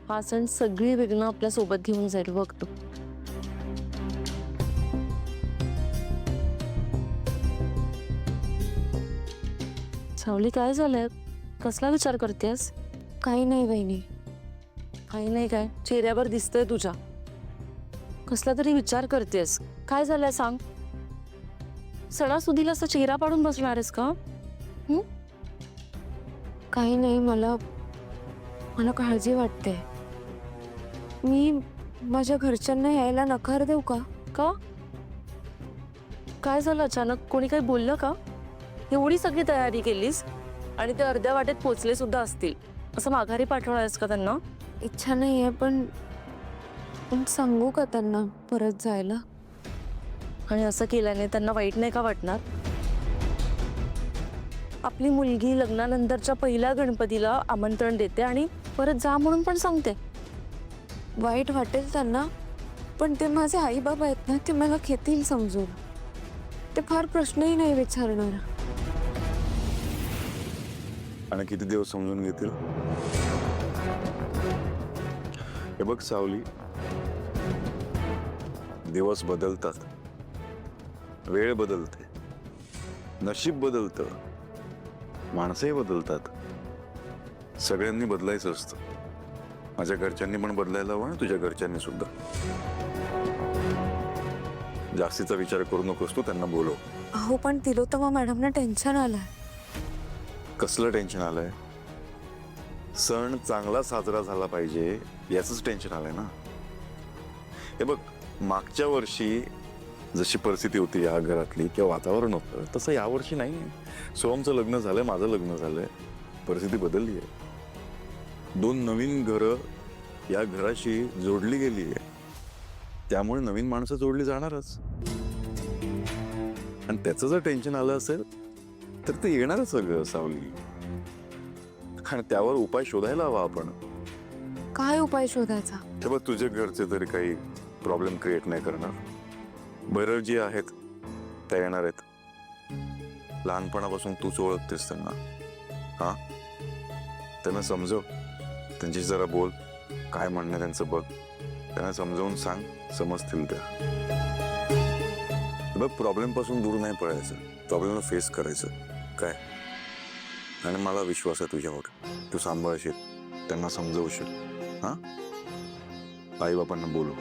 हा सण सगळी विघ्न आपल्या सोबत घेऊन जाईल बघतो. सावली, काय झालंय? कसला विचार करतेस? काही नाही वहिनी. काही नाही काय, चेहऱ्यावर दिसतंय तुझ्या. कसला तरी विचार करतेस. काय झालंय सांग. सणासुदीला असा चेहरा पाडून बसणार आहेस का? काही नाही, मला काळजी वाटते. मी माझ्या घरच्यांना यायला नकार देऊ का? का? काय झालं अचानक? कोणी काही बोललं का? एवढी सगळी तयारी केलीस आणि ते अर्ध्या वाटेत पोचले सुद्धा असतील, असं माघारी पाठवणार आहेस का त्यांना? इच्छा नाही आहे, पण सांगू का त्यांना परत जायला? आणि असं केल्याने त्यांना वाईट नाही का वाटणार? आपली मुलगी लग्नानंतरच्या पहिल्या गणपतीला आमंत्रण देते आणि परत जा म्हणून पण सांगते. वाईट वाटेल त्यांना, पण ते माझे आई बाबा आहेत ना, ते मला घेतील समजून. ते फार प्रश्नही नाही विचारणार. आणि किती दिवस समजून घेतील? हे बघ सावली, दिवस बदलतात, वेळ बदलते, नशीब बदलतं, माणसंही बदलतात. सगळ्यांनी बदलायचं असतं. माझ्या घरच्यांनी पण बदलायला हवं, तुझ्या घरच्यांनी सुद्धा. जास्तीचा विचार करू नकोस, तू त्यांना बोलव. अहो, पण तिलोत्तमा मॅडमना टेन्शन आलंय. कसलं टेन्शन आलंय? सण चांगला साजरा झाला पाहिजे याच टेन्शन आलंय ना. हे बघ, मागच्या वर्षी जशी परिस्थिती होती या घरातली किंवा वातावरण होतं, तसं यावर्षी नाही. सोहमचं लग्न झालंय, माझं लग्न झालंय, परिस्थिती बदलली आहे. 2 नवीन घरं या घराशी जोडली गेली आहे, त्यामुळे नवीन माणसं जोडली जाणारच. आणि त्याचं जर टेन्शन आलं असेल तर ते येणारच सगळं सावली. आणि त्यावर उपाय शोधायला हवा आपण. काय उपाय शोधायचा? तेव्हा तुझे घरचे तरी काही प्रॉब्लेम क्रिएट नाही करणार. भैरव जी आहेत त्या येणार आहेत. लहानपणापासून तूच ओळखतेस त्यांना. हा, त्यांना समजव, त्यांच्याशी जरा बोल, काय म्हणणं त्यांचं बघ, त्यांना समजावून सांग, समजतील त्या. बघ, प्रॉब्लेम पासून दूर नाही पडायचं, प्रॉब्लेमला फेस करायचं. काय? आणि मला विश्वास आहे तुझ्यावर, तू सांभाळशील, त्यांना समजवशील. हा, आई बापांना बोलू.